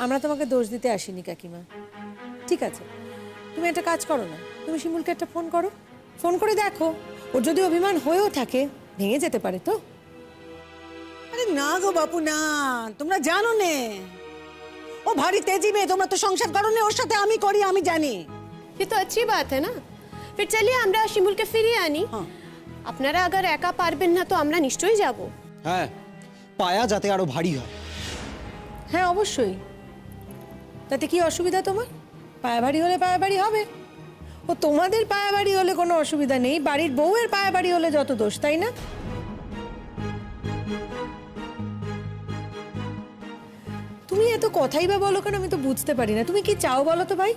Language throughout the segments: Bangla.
আমরা তোমাকে দোষ দিতে আসিনি কাকিমা। ঠিক আছে, তুমি একটা কাজ করো না, তুমি শিমুলকে একটা ফোন করো, ফোন করে দেখো ওর যদি অভিমান হয়েও থাকে ভেঙে যেতে পারে তো। আরে না গো বাপু না, তোমরা জানো নে ও ভারী তেজি মেয়ে, তোমরা তো সংসার করো নে, ওর সাথে আমি করি, আমি জানি। ये तो अच्छी बात है ना। फिर चलिए আমরা শিমুলকে ফিরিয়ে আনি। আপনারা अगर একা পারবেন না তো আমরা নিশ্চয়ই যাব। হ্যাঁ, পায়া যাতে আরো ভারী হয়। হ্যাঁ অবশ্যই, তাতে কি অসুবিধা তোমার? পায়াবাড়ি হলে পায়াবাড়ি হবে। ও তোমাদের পায়াবাড়ি হলে কোনো অসুবিধা নেই, বাড়ির বউয়ের পায়াবাড়ি হলে যত দোষ, তাই না? তুমি এত কথাই বা বলো কেন, আমি তো বুঝতে পারি না। তুমি কি চাও বলো তো ভাই?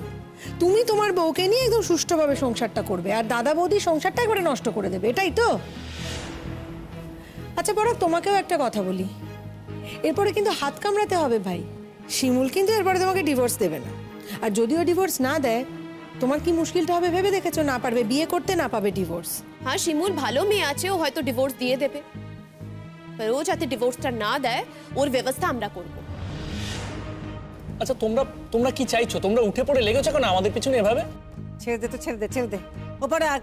তুমি তোমার বউকে নিয়ে একদম সুষ্ঠুভাবে সংসারটা করবে আর দাদা বৌদি সংসারটা একবারে নষ্ট করে দেবে, এটাই তো? আচ্ছা বড়, তোমাকেও একটা কথা বলি, এরপরে কিন্তু হাত কামড়াতে হবে ভাই। শিমুল কিন্তু এরপরে তোমাকে ডিভোর্স দেবে না, আর যদিও ডিভোর্স না দেয় তোমার কি মুশকিলটা হবে ভেবে দেখেছো? না পারবে বিয়ে করতে, না পাবে ডিভোর্স। হ্যাঁ শিমুল ভালো মেয়ে আছে, ও হয়তো ডিভোর্স দিয়ে দেবে, पर ও যাতে ডিভোর্সটা না দেয় ওর ব্যবস্থা আমরা করব। আচ্ছা তোমরা কি চাইছো? তোমরা উঠে পড়ে লেগেছো কেন আমাদের পিছনে এভাবে? ছেড়ে দে তো, ছেড়ে দে, ছেড়ে দে। ওপরে রাখ,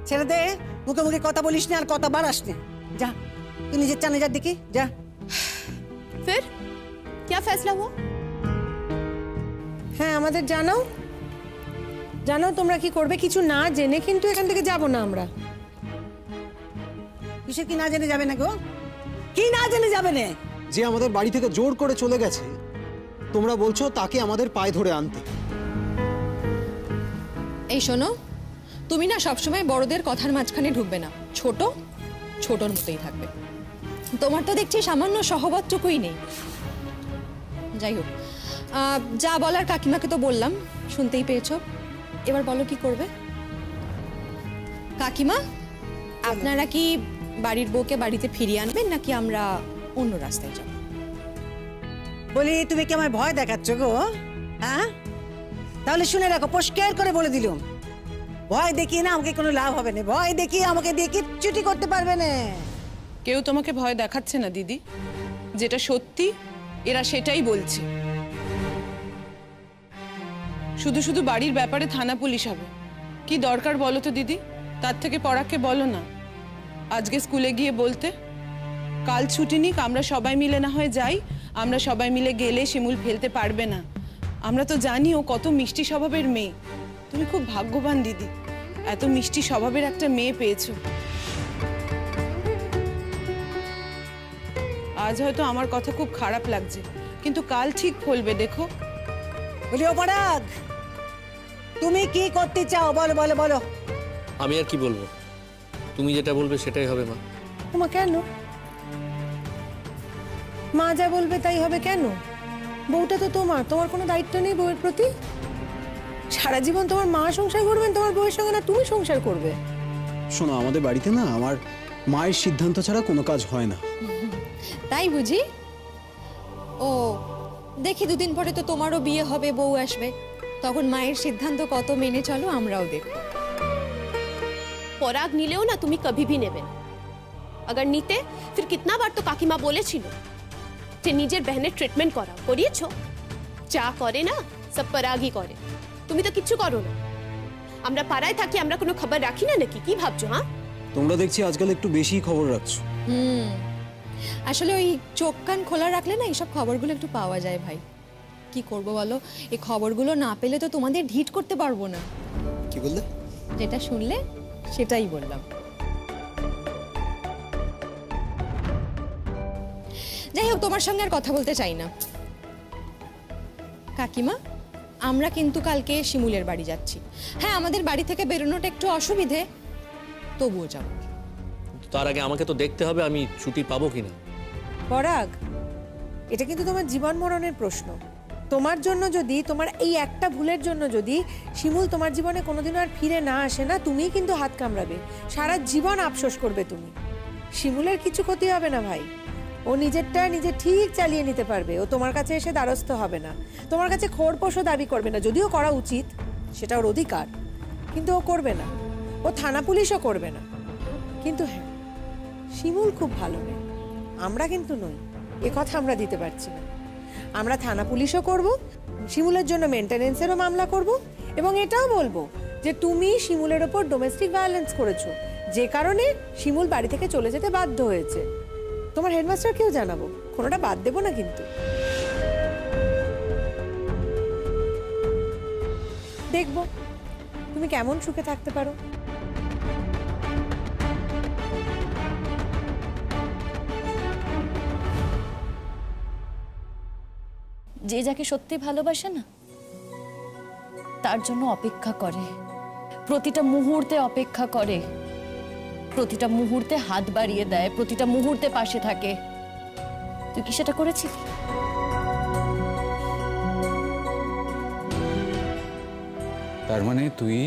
ছেড়ে দে। মুখে মুখে কথা বলিস না আর কথা বাড়াস না। যা তুই নিজের চানে যা, দেখি যা। फिर क्या फैसला हुआ? হ্যাঁ আমাদের জানাও, জানাও তোমরা কি করবে। কিছু না জেনে কিন্তু এখান থেকে যাব না আমরা। কিসের কি না জেনে যাবে না গো? কি না জেনে যাবে না? যে আমাদের বাড়ি থেকে জোর করে চলে গেছে, তোমরা বলছো তাকে আমাদের পায়ে ধরে আনতে। এই শোনো, তুমি না সবসময় বড়দের কথার মাঝখানে ঢুকবে না, ছোট ছোটর মতোই থাকবে। তোমার তো দেখছি সামান্য সহবতটুকুই নেই। যাই হোক, যা বলার কাকিমাকে তো বললাম, শুনতেই পেয়েছো। এবার বলো কি করবে। কাকিমা, আপনারা কি বাড়ির বউকে বাড়িতে ফিরিয়ে আনবেন নাকি আমরা অন্য রাস্তায় যাব? বলি তুমি কি আমায় ভয় দেখাচ্ছ গো? হ্যাঁ, তাহলে শুনে রাখো, পরিষ্কার করে বলে দিলুম, ভয় দেখিয়ে না আমাকে কোনো লাভ হবে না, ভয় দেখিয়ে আমাকে দিয়ে কিচ্ছুটি করতে পারবে না। কেউ তোমাকে ভয় দেখাচ্ছে না দিদি, যেটা সত্যি এরা সেটাই বলছে। শুধু শুধু বাড়ির ব্যাপারে থানা পুলিশ হবে কি দরকার বলো তো দিদি? তার থেকে পড়াকে বলো না আজকে স্কুলে গিয়ে বলতে, কাল ছুটি নিক, আমরা সবাই মিলে না হয় যাই, আমরা সবাই মিলে গেলে শিমুল ফেলতে পারবে না। আমরা তো জানি ও কত মিষ্টি স্বভাবের মেয়ে। তুমি খুব ভাগ্যবান দিদি, এত মিষ্টি স্বভাবের একটা মেয়ে পেয়েছো। আজ হয়তো আমার কথা খুব খারাপ লাগছে, কিন্তু কাল ঠিক ফলবে, দেখো। বলি ও পরাগ, তুমি কি করতে চাও বলো বলো বলো। আমি আর কি বলবো, তুমি যেটা বলবে সেটাই হবে মা। তোমা কেন? মা যা বলবে তাই হবে কেন? বউটা তো তোমার, তোমার কোনো দায়িত্ব নেই বউয়ের প্রতি? সারা জীবন তোমার মা সংসার করবেন তোমার বউয়ের সঙ্গে, না তুমি সংসার করবে? শোনো, আমাদের বাড়িতে না আমার মায়ের সিদ্ধান্ত ছাড়া কোনো কাজ হয় না। তাই বুঝি? ও দেখি, দুদিন পরে তো তোমারও বিয়ে হবে, বউ আসবে, তখন মায়ের সিদ্ধান্ত কত মেনে চলো আমরাও দেখব। পরাগ নিলেও না তুমি কभी भी নেবে না। अगर নিতে फिर कितना बार তো কাকিমা বলেছিল যে নিজের বহনের ট্রিটমেন্ট করাও, করিয়েছো? যা করে না সব পরাগই করে, তুমি তো কিচ্ছু করো না। আমরা পাড়ায় থাকি, আমরা কোনো খবর রাখি না নাকি? কি ভাবছো? হ্যাঁ, তোমরা দেখছি আজকাল একটু বেশি খবর রাখছো। আসলে ওই চোখ কান খোলা রাখলে না এইসব খবরগুলো একটু পাওয়া যায় ভাই। কি করবো বলো, এই খবরগুলো না পেলে তো তোমাদের ঢিট করতে পারবো না। কি বললে? যেটা শুনলে সেটাই বললাম। যাই হোক, তোমার সঙ্গে আর কথা বলতে চাই না। কাকিমা, আমরা কিন্তু কালকে শিমুলের বাড়ি যাচ্ছি। হ্যাঁ, আমাদের বাড়ি থেকে বেরোনোটা একটু অসুবিধে, তবুও যাবো। তার আগে আমাকে তো দেখতে হবে আমি ছুটি পাবো কিনা। পরাগ, এটা কিন্তু তোমার জীবন মরণের প্রশ্ন। তোমার জন্য যদি, তোমার এই একটা ভুলের জন্য যদি শিমুল তোমার জীবনে কোনোদিনও আর ফিরে না আসে না, তুমিই কিন্তু হাত কামড়াবে, সারা জীবন আফসোস করবে তুমি। শিমুলের কিছু ক্ষতি হবে না ভাই, ও নিজেরটা নিজে ঠিক চালিয়ে নিতে পারবে। ও তোমার কাছে এসে দ্বারস্থ হবে না, তোমার কাছে খোরপোশও দাবি করবে না, যদিও করা উচিত, সেটা ওর অধিকার, কিন্তু ও করবে না। ও থানা পুলিশও করবে না। কিন্তু হ্যাঁ, শিমুল খুব ভালো মেয়ে, আমরা কিন্তু নই, এ কথা আমরা দিতে পারছি না। আমরা থানা পুলিশও করব, শিমুলের জন্য মেনটেনেন্সেরও মামলা করব, এবং এটাও বলবো যে তুমি শিমুলের ওপর ডোমেস্টিক ভায়োলেন্স করেছো, যে কারণে শিমুল বাড়ি থেকে চলে যেতে বাধ্য হয়েছে। তোমার হেডমাস্টারকেও জানাবো, কোনোটা বাদ দেবো না কিন্তু। দেখবো তুমি কেমন সুখে থাকতে পারো। যে যাকে সত্যি ভালোবাসে না তার জন্য অপেক্ষা করে, প্রতিটা মুহূর্তে অপেক্ষা করে, প্রতিটা মুহূর্তে হাত বাড়িয়ে দেয়, প্রতিটা মুহূর্তে পাশে থাকে। তুই কি সেটা করেছিলি? তার মানে তুই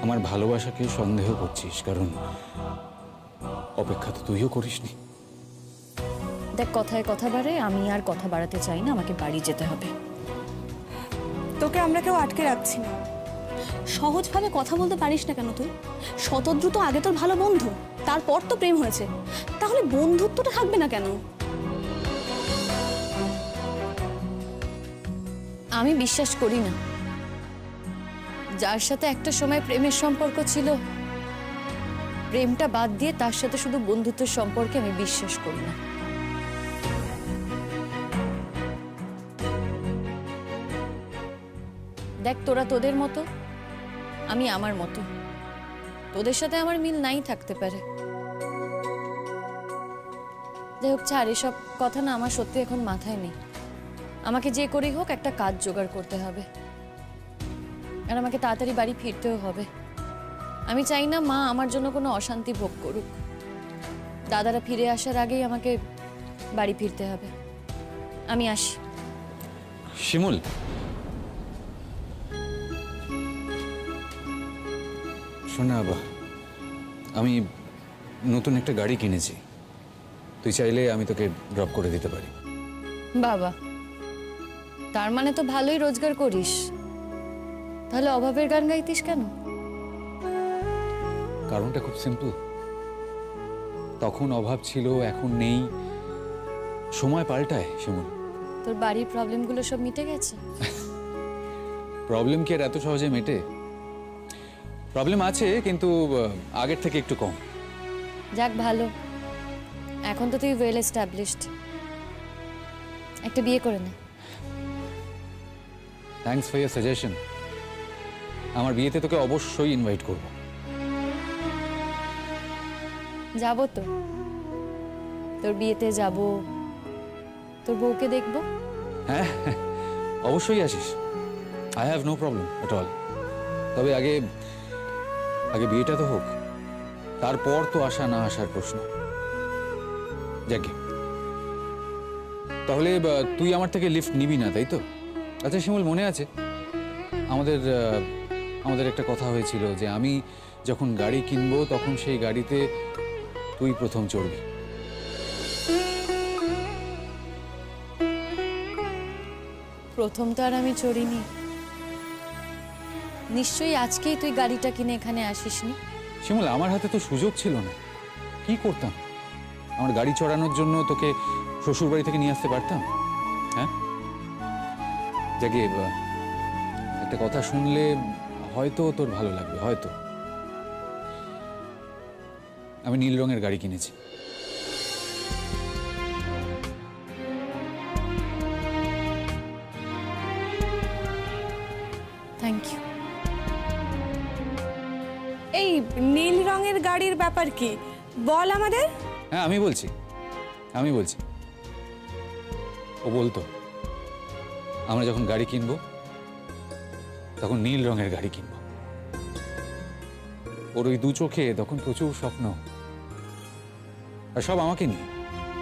আমার ভালোবাসাকে সন্দেহ করছিস, কারণ অপেক্ষা তো তুইও করিসনি। দেখ, কথায় কথা বাড়ে, আমি আর কথা বাড়াতে চাই না, আমাকে বাড়ি যেতে হবে। তোকে আমরা কেউ আটকে রাখছি না। সহজভাবে কথা বলতে পারিস না কেন তুই? শতদ্রু তো আগে তোর ভালো বন্ধু, তারপর তো প্রেম হয়েছে, তাহলে বন্ধুত্বটা থাকবে না কেন? আমি বিশ্বাস করি না যার সাথে একটা সময় প্রেমের সম্পর্ক ছিল, প্রেমটা বাদ দিয়ে তার সাথে শুধু বন্ধুত্বের সম্পর্কে আমি বিশ্বাস করি না। দেখ, তোরা তোদের মতো, আমি আমার মতো, তোদের সাথে আমার মিল নাই থাকতে পারে। যাই হোক, ছাড় এসব কথা, না আমার সত্যি এখন মাথায় নেই। আমাকে যে করেই হোক একটা কাজ জোগাড় করতে হবে, আর আমাকে তাড়াতাড়ি বাড়ি ফিরতেও হবে। আমি চাই না মা আমার জন্য কোনো অশান্তি ভোগ করুক। দাদারা ফিরে আসার আগেই আমাকে বাড়ি ফিরতে হবে। আমি আসি। শিমুল, শোনা, আমি নতুন একটা গাড়ি কিনেছি, তুই চাইলে আমি তোকে ড্রপ করে দিতে পারি। বাবা, তার মানে তো ভালোই রোজগার করিস, তাহলে অভাবের গান গাইতিস কেন? কারণটা খুব সিম্পল, তখন অভাব ছিল, এখন নেই, সময় পাল্টায় শিমুল। তোর বাড়ির প্রবলেমগুলো সব মিটে গেছে? প্রবলেম কি আর এত সহজে মেটে? প্রবলেম আছে, কিন্তু আগের থেকে একটু কম। যাক ভালো, এখন তো তুই ওয়েল এস্টাবলিশড, একটা বিয়ে করে নে। Thanks for year suggestion. আমার বিয়েতে তোকে অবশ্যই ইনভাইট করব। যাবো তো, তোর বিয়েতে যাব, তোর বউকে দেখবো। হ্যাঁ, অবশ্যই আসিস, I have no problem at all. তবে আগে বিয়েটা তো হোক, তারপর তো আসা না আসার প্রশ্ন। যাকে তাহলে তুই আমার থেকে লিফট নিবি না, তাই তো? আচ্ছা শিমুল, মনে আছে আমাদের একটা কথা হয়েছিল যে আমি যখন গাড়ি কিনবো তখন সেই গাড়িতে তুই প্রথম চড়বি। প্রথম তো আর আমি চড়িনি, নিশ্চয়ই আজকেই তুই গাড়িটা কিনে এখানে আসিসনি। শিমুল, আমার হাতে তো সুযোগ ছিল না, কি করতাম? আমার গাড়ি চড়ানোর জন্য তোকে শ্বশুর বাড়ি থেকে নিয়ে আসতে পারতাম? হ্যাঁ, যাকে একটা কথা শুনলে হয়তো তোর ভালো লাগবে, হয়তো। আমি নীল রঙের গাড়ি কিনেছি। Thank you. এই নীল রঙের গাড়ির ব্যাপার কি বল আমাদের? হ্যাঁ, আমি বলছি। ও বলতো আমরা যখন গাড়ি কিনবো তখন নীল রঙের গাড়ি কিনবো। ওর ওই দু চোখে তখন প্রচুর স্বপ্ন, আর সব আমাকে নিয়ে,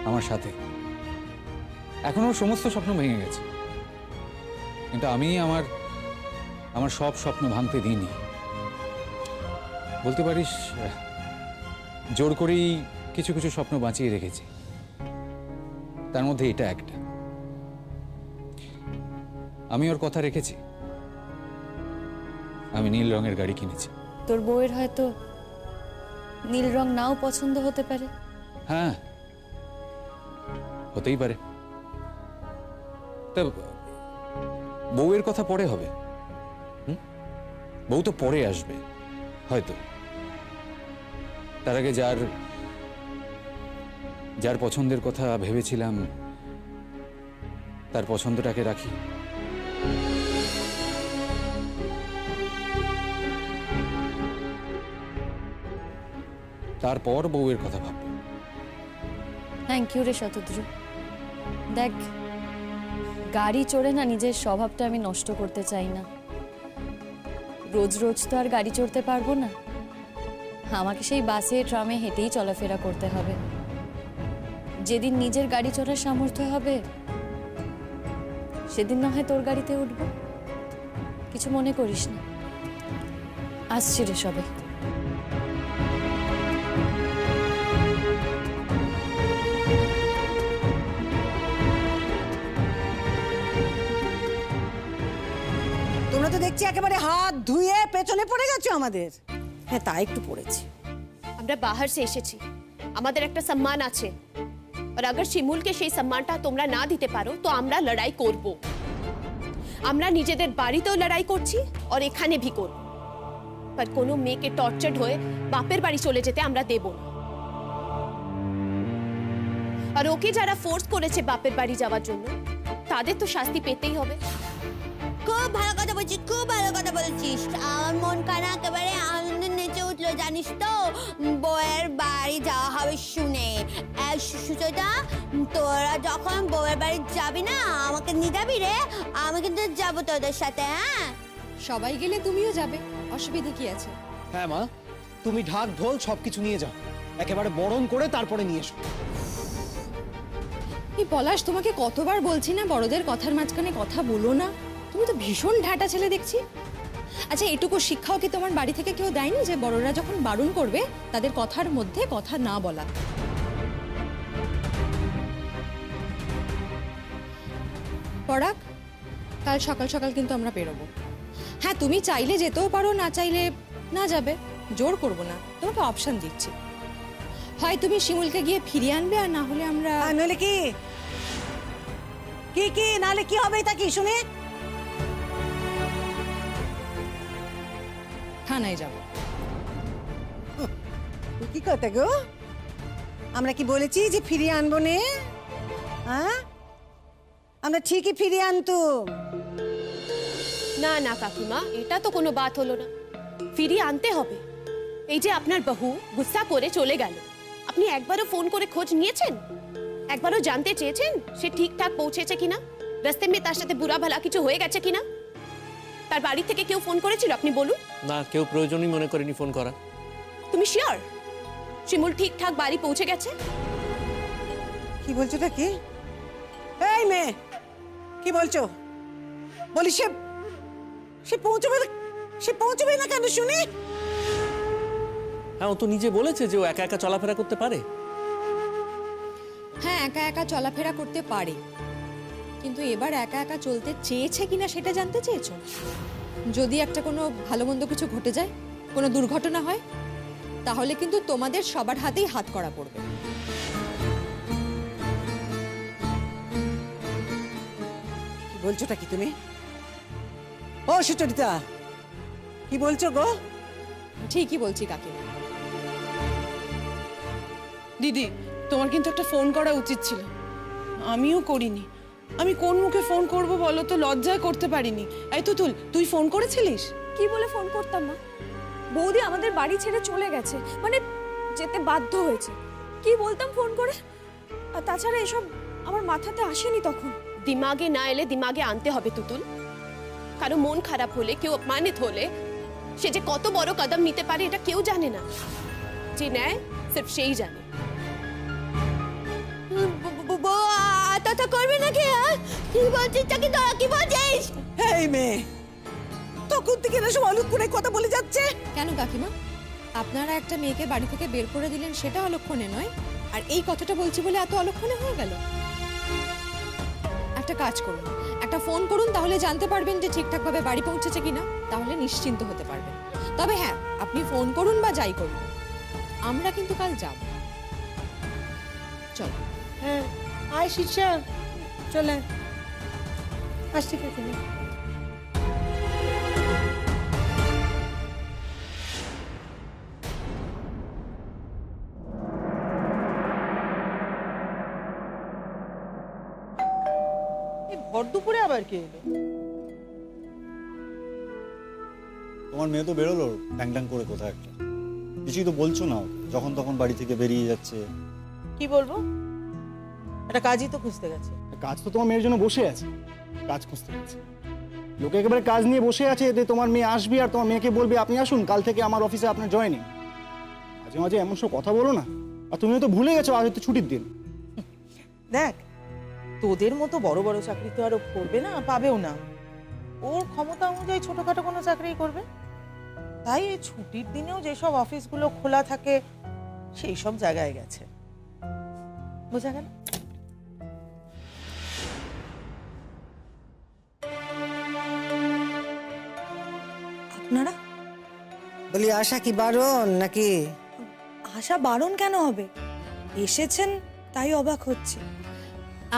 আমার সাথে। এখন ওর সমস্ত স্বপ্ন ভেঙে গেছে, কিন্তু আমি আমার সব স্বপ্ন ভাঙতে দিইনি। বলতে পারিস জোর করেই কিছু কিছু স্বপ্ন বাঁচিয়ে রেখেছি, তার মধ্যে এটা একটা। আমি ওর কথা রেখেছি, আমি নীল রঙের গাড়ি কিনেছি। তোর বউয়ের হয়তো নীল রং নাও পছন্দ হতে পারে। হ্যাঁ, হতেই পারে। তা বউয়ের কথা পরে হবে, বউ তো পরে আসবে হয়তো। তার আগে যার যার পছন্দের কথা ভেবেছিলাম তার পছন্দটাকে রাখি। তারপর বউয়ের কথা ভাববো। থ্যাংক ইউ রে শতদ্রু। দেখ, গাড়ি চড়ে না নিজের স্বভাবটা আমি নষ্ট করতে চাই না। রোজ রোজ তো আর গাড়ি চড়তে পারবো না, আমাকে সেই বাসে ট্রামে হেঁটেই চলাফেরা করতে হবে। যেদিন নিজের গাড়ি চড়ার সামর্থ্য হবে সেদিন না হয় তোর গাড়িতে উঠবো, কিছু মনে করিস না। আসছি রে সবে। তোমরা তো দেখছি একেবারে হাত ধুয়ে পেছনে পড়ে গেছো আমাদের। হ্যাঁ, তা একটু পড়েছি। আমরা বাহার সে এসেছি, আমাদের একটা সম্মান আছে। আর अगर শিমুলকে সেই সম্মানটা তোমরা না দিতে পারো তো আমরা লড়াই করব। আমরা নিজেদের বাড়িতেও লড়াই করছি আর এখানে ভি করব। पर কোনো মেয়েকে টর্চার্ড হয়ে বাপের বাড়ি চলে যেতে আমরা দেব না। আর ওকে যারা ফোর্স করেছে বাপের বাড়ি যাওয়ার জন্য তাদের তো শাস্তি পেতেই হবে। খুব ভালো কথা বলছিস, খুব ভালো কথা বলছিস। আমার মন কানা একেবারে আনন্দে নেচে উঠলো, জানিস তো, বউয়ের বাড়ি যাওয়া হবে শুনে। সুচয়দা, তোরা যখন বউয়ের বাড়ি যাবি না আমাকে নিয়ে যাবি রে, আমি কিন্তু যাবো তোদের সাথে। হ্যাঁ, সবাই গেলে তুমিও যাবে, অসুবিধা কি আছে? হ্যাঁ মা, তুমি ঢাক ঢোল সবকিছু নিয়ে যাও, একেবারে বরণ করে তারপরে নিয়ে এসো। এই পলাশ, তোমাকে কতবার বলছি না বড়দের কথার মাঝখানে কথা বলো না? তুমি তো ভীষণ ঢাটা ছেলে দেখছি। আচ্ছা, এটুকু শিক্ষাও কি তোমার বাড়ি থেকে কেউ দেয়নি যে বড়রা যখন বারণ করবে তাদের কথার মধ্যে কথা না বলা? পরাগ, কাল সকাল সকাল কিন্তু আমরা বেরোবো। হ্যাঁ, তুমি চাইলে যেতেও পারো, না চাইলে না যাবে, জোর করবো না, তোমাকে অপশন দিচ্ছি। হয় তুমি শিমুলকে গিয়ে ফিরিয়ে আনবে, আর না হলে আমরা। নইলে কি কি কি নালে কি হবে তা কি শুনে? থানায় যাব। কি কথা গো? আমরা কি বলেছি যে ফিরিয়ে আনবো নে? হ্যাঁ, আমরা ঠিকই ফিরিয়ে আনতুম। না না কাকিমা, এটা তো কোনো বাত হলো না। ফিরিয়ে আনতে হবে। এই যে আপনার বহু গুসা করে চলে গেল, আপনি একবারও ফোন করে খোঁজ নিয়েছেন? একবারও জানতে চেয়েছেন সে ঠিকঠাক পৌঁছেছে কিনা, রাস্তে মে তার সাথে বুড়া ভালা কিছু হয়ে গেছে কিনা? তার বাড়ি থেকে কেউ ফোন করেছিল আপনি বলুন? না, কেউ প্রয়োজনই মনে করেনি ফোন করা। তুমি শিওর শিমুল ঠিকঠাক বাড়ি পৌঁছে গেছে? কি বলছো তা কি? এই মেয়ে, কি বলছো? বলি সে পৌঁছবে না কেন শুনি? হ্যাঁ, ও তো নিজে বলেছে যে ও একা একা চলাফেরা করতে পারে। হ্যাঁ, একা একা চলাফেরা করতে পারে, কিন্তু এবার একা একা চলতে চেয়েছে কিনা সেটা জানতে চেয়েছো? যদি একটা কোনো ভালো মন্দ কিছু ঘটে যায়, কোনো দুর্ঘটনা হয়, তাহলে কিন্তু তোমাদের সবার হাতেই হাত করা পড়বে। কি বলছোটা কি তুমি? ও সুচরিতা, কি বলছো গো? ঠিকই বলছি কাকিমা। দিদি, তোমার কিন্তু একটা ফোন করা উচিত ছিল, আমিও করিনি। আমি কোন মুখে ফোন করব বলো তো, লজ্জায় করতে পারিনি। এই তুতুল, তুই ফোন করেছিলিস? কি বলে ফোন করতাম মা? বৌদি আমাদের বাড়ি ছেড়ে চলে গেছে, মানে যেতে বাধ্য হয়েছে। কি বলতাম ফোন করে? আর তাছাড়া এসব আমার মাথাতে আসেনি তখন। দিমাগে না এলে দিমাগে আনতে হবে তুতুল। কারো মন খারাপ হলে, কেউ অপমানিত হলে সে যে কত বড় কদম নিতে পারে এটা কেউ জানে না, যে নেয় সির্ফ সেই জানে। তো করবে নাকি? কি বলছিস কি তোরা, কি বলছিস? এই মেয়ে, তখন থেকে না সব অলুক করে কথা বলে যাচ্ছে। কেন কাকিমা, আপনারা একটা মেয়েকে বাড়ি থেকে বের করে দিলেন সেটা অলক্ষণে নয়, আর এই কথাটা বলছি বলে এত অলক্ষণে হয়ে গেল? একটা কাজ করুন, একটা ফোন করুন, তাহলে জানতে পারবেন যে ঠিকঠাকভাবে বাড়ি পৌঁছেছে কিনা, তাহলে নিশ্চিন্ত হতে পারবেন। তবে হ্যাঁ, আপনি ফোন করুন বা যাই করুন, আমরা কিন্তু কাল যাব। চলো। হ্যাঁ, আয় শীর্ষা, চলে। আসছি কাকিমা। ভর দুপুরে আবার কে এলো? তোমার মেয়ে তো বেরোলো ট্যাং ট্যাং করে কোথায় একটা, কিছুই তো বলছো না ওকে। যখন তখন বাড়ি থেকে বেরিয়ে যাচ্ছে। কি বলবো, একটা কাজই তো খুঁজতে গেছে। কাজ তো তোমার মেয়ের জন্য বসে আছে, কাজ খুঁজতে গেছে। লোকে একেবারে কাজ নিয়ে বসে আছে যে তোমার মেয়ে আসবে আর তোমার মেয়েকে বলবে আপনি আসুন, কাল থেকে আমার অফিসে আপনার জয়েনিং। মাঝে মাঝে এমন সব কথা বলো না। আর তুমি তো ভুলে গেছো আজ হয়তো ছুটির দিন। দেখ, তোদের মতো বড় বড় চাকরি তো আর ও করবে না, পাবেও না। ওর ক্ষমতা অনুযায়ী ছোটখাটো কোনো চাকরি করবে। তাই এই ছুটির দিনেও যেসব অফিসগুলো খোলা থাকে সেই সব জায়গায় গেছে। বোঝা গেল? আপনারা বলি আশা কি বারণ নাকি? আশা বারণ কেন হবে? এসেছেন তাই অবাক হচ্ছে।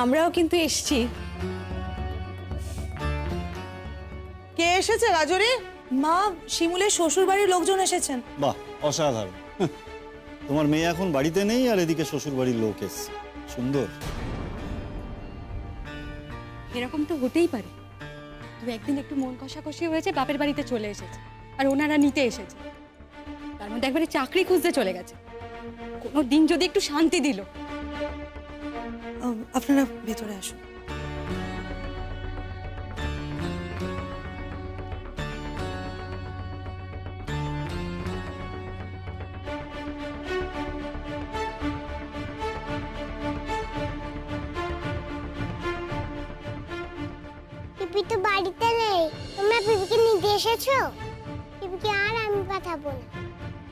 আমরাও কিন্তু এসছি। কে এসেছে রাজরি? মা, শিমুলের শ্বশুর বাড়ির লোকজন এসেছেন। বাহ, অসাধারণ। তোমার মেয়ে এখন বাড়িতে নেই আর এদিকে শ্বশুর বাড়ির লোক এসছে। সুন্দর। এরকম তো হতেই পারে। তবে একদিন একটু মন কষাকষি হয়েছে, বাপের বাড়িতে চলে এসেছে আর ওনারা নিতে এসেছে। তার মধ্যে একবারে চাকরি খুঁজতে চলে গেছে। কোনো দিন যদি একটু শান্তি দিল। আপনারা ভেতরে আসুন। পিপি তো বাড়িতে নেই, তোমরা পিপিকে নিতে এসেছো? পিপিকে আর আমি পাঠাবো না,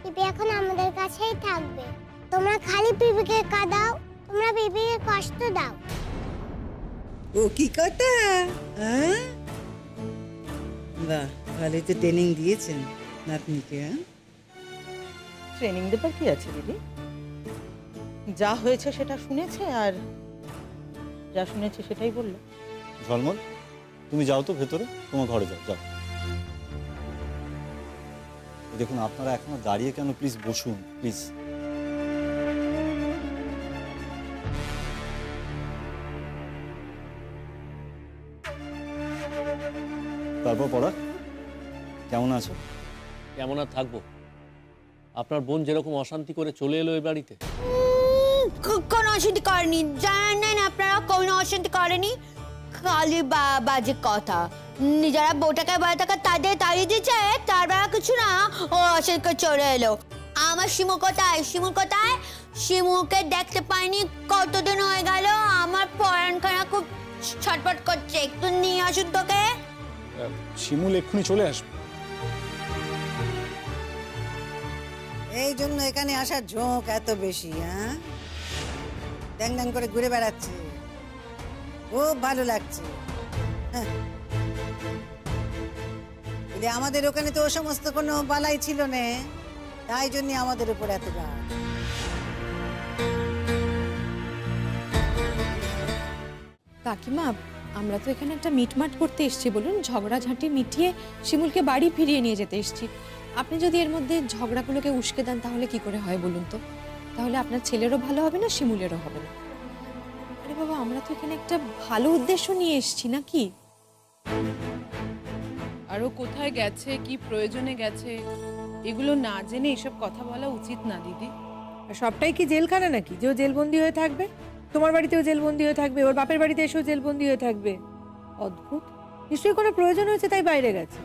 পিপি এখন আমাদের কাছেই থাকবে। তোমরা খালি পিপিকে কাঁদাও, তোমরা পিপিকে কষ্ট দাও। ও কি কথা? হ্যাঁ, বাহ, ভালোই তো ট্রেনিং দিয়েছেন নাতনিকে। হ্যাঁ, ট্রেনিং দেবার কি আছে দিদি? যা হয়েছে সেটা শুনেছে আর যা শুনেছে সেটাই বললো। ঝলমল, তুমি যাও তো ভেতরে, তোমার ঘরে যাও। যাও। দেখুন, আপনারা এখনো দাঁড়িয়ে কেন? প্লিজ বসুন, প্লিজ। তারপর পড়া কেমন আছো? কেমন আর থাকবো? আপনার বোন যেরকম অশান্তি করে চলে এলো এই বাড়িতে। কোনো অশান্তি করেনি, জানেন আপনারা, কোনো অশান্তি করেনি। খালি বাজে কথা। নিজেরা বউটাকে বলে থাকা তাদের তাড়িয়ে দিচ্ছে, তারপর কিছু না, ও অশান্তি করে চলে এলো। আমার শিমু কোথায়? শিমু কোথায়? শিমুকে দেখতে পাইনি কতদিন হয়ে গেল। আমার পরাণখানা খুব ছটফট করছে, একটু নিয়ে আসুন তোকে। শিমুল এক্ষুনি চলে আসবে। এই জন্য এখানে আসার ঝোঁক এত বেশি। হ্যাঁ, ড্যাং ড্যাং করে ঘুরে বেড়াচ্ছে, খুব ভালো লাগছে। হ্যাঁ, বলি আমাদের ওখানে তো ও সমস্ত কোনো বালাই ছিল না, তাই জন্য আমাদের উপর এত রাগ। কাকিমা, আমরা তো এখানে একটা মিটমাট করতে এসেছি, বলুন, ঝগড়াঝাঁটি মিটিয়ে শিমুলকে বাড়ি ফিরিয়ে নিয়ে যেতে এসেছি। আপনি যদি এর মধ্যে ঝগড়াগুলোকে উস্কে দেন তাহলে কি করে হয় বলুন তো? তাহলে আপনার ছেলেরও ভালো হবে না, শিমুলেরও হবে না। আরে বাবা, আমরা তো এখানে একটা ভালো উদ্দেশ্য নিয়ে এসেছি নাকি? আরো কোথায় গেছে, কি প্রয়োজনে গেছে, এগুলো না জেনে এসব কথা বলা উচিত না দিদি। আর সবটাই কি জেলখানা নাকি যে ও জেলবন্দি হয়ে থাকবে? তোমার বাড়িতেও জেলবন্দি হয়ে থাকবে, ওর বাপের বাড়িতে এসেও জেলবন্দি হয়ে থাকবে। অদ্ভুত। নিশ্চয়ই কোনো প্রয়োজন হয়েছে তাই বাইরে গেছে।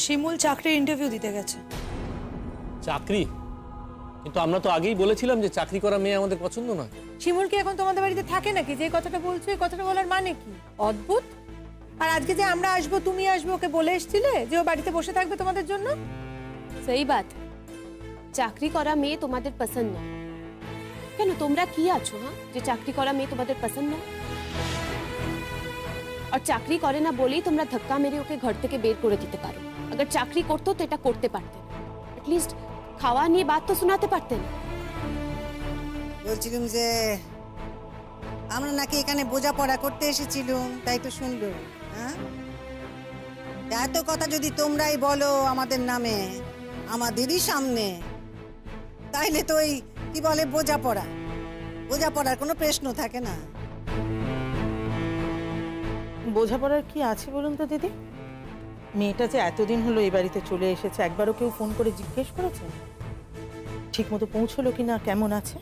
শিমুল চাকরির ইন্টারভিউ দিতে গেছে। চাকরি? কিন্তু আমরা তো আগেই বলেছিলাম যে চাকরি করা মেয়ে আমাদের পছন্দ নয়। শিমুল কি এখন তোমাদের বাড়িতে থাকে নাকি? যে কথাটা বলছো, এই কথাটা বলার মানে কি? অদ্ভুত। আর আজকে যে আমরা আসবো, তুমি আসবো, ওকে বলে এসেছিলে যে ও বাড়িতে বসে থাকবে তোমাদের জন্য? सही बात है, চাকরি করা মেয়ে তোমাদের পছন্দ না। কেন, তোমরা কি আছো হ্যাঁ যে চাকরি করা মেয়ে তোমাদের পছন্দ না? আর চাকরি করে না বলেই তোমরা ধাক্কা মেরে ওকে ঘর থেকে বের করে দিতে পারো। अगर চাকরি করতো তো এটা করতে পারতেন, এটলিস্ট খাওয়া নিয়ে বাত তো শোনাতে পারতেন। বলছিলাম যে আমরা নাকি এখানে বোঝাপড়া করতে এসেছিলুম, তাই তো শুনলো। হ্যাঁ, এত কথা যদি তোমরাই বলো আমাদের নামে, আমাদেরই সামনে, তাইলে তো ওই কি বলে বোঝাপড়ার কোনো প্রশ্ন থাকে না। বোঝাপড়ার কি আছে বলুন তো দিদি? মেয়েটা যে এতদিন হলো এই বাড়িতে চলে এসেছে, একবারও কেউ ফোন করে জিজ্ঞেস করেছে ঠিক মতো পৌঁছলো কিনা, কেমন আছে?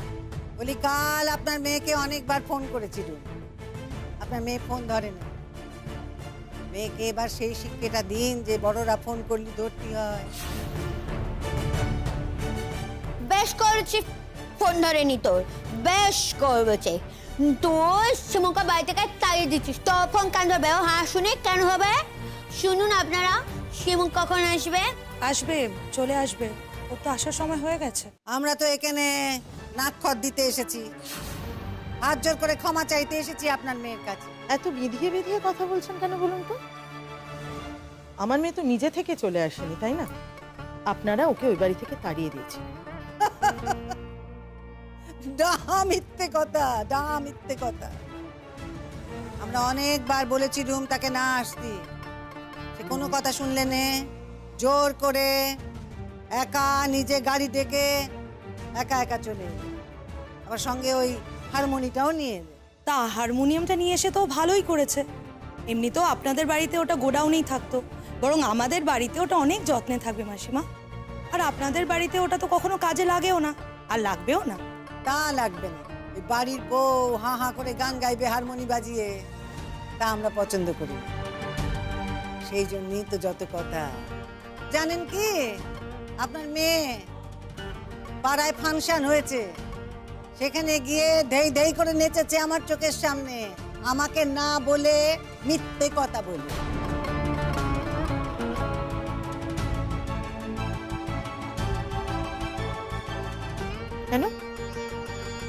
বলি কাল আপনার মেয়েকে অনেকবার ফোন করেছিল, আপনার মেয়ে ফোন ধরে না। মেয়েকে এবার সেই শিক্ষাটা দিন যে বড়রা ফোন করলে ধরতে হয়। বেশ করেছি, ফোন ধরেনি তোর, বেশ করেছে। তোর শিমুকে বাড়ি থেকে তাড়িয়ে দিচ্ছিস, তোর ফোন কেন ধরবে? হ্যাঁ শুনে কেন হবে? শুনুন আপনারা, শিমু কখন আসবে? আসবে, চলে আসবে, ওর তো আসার সময় হয়ে গেছে। আমরা তো এখানে নাক্ষর দিতে এসেছি, হাত জোর করে ক্ষমা চাইতে এসেছি আপনার মেয়ের কাছে। এত বিধিয়ে বিধিয়ে কথা বলছেন কেন বলুন তো? আমার মেয়ে তো নিজে থেকে চলে আসেনি, তাই না? আপনারা ওকে ওই বাড়ি থেকে তাড়িয়ে দিয়েছেন। মিথ্যে কথা। আমরা অনেকবার বলেছিলুম তাকে না আসতে, সে কোনো কথা শুনলে নে, জোর করে একা নিজে গাড়ি ডেকে একা চলে এলো। আবার সঙ্গে ওই হারমোনিটাও নিয়ে এলো। তা হারমোনিয়ামটা নিয়ে এসে তো ভালোই করেছে। এমনিতেও আপনাদের বাড়িতে ওটা গোডাউনেই থাকতো, বরং আমাদের বাড়িতে ওটা অনেক যত্নে থাকবে মাসিমা। আর আপনাদের বাড়িতে ওটা তো কখনো কাজে লাগেও না, আর লাগবেও না। তা লাগবে না, ওই বাড়ির বউ হাঁ হাঁ করে গান গাইবে হারমোনি বাজিয়ে, তা আমরা পছন্দ করি। সেই জন্যই তো যত কথা। জানেন কি, আপনার মেয়ে পাড়ায় ফাংশন হয়েছে, সেখানে গিয়ে ধেই ধেই করে নেচেছে আমার চোখের সামনে, আমাকে না বলে মিথ্যে কথা বলে। কেন?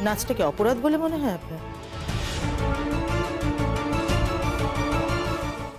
নাচটাকে অপরাধ বলে মনে হয় আপনার?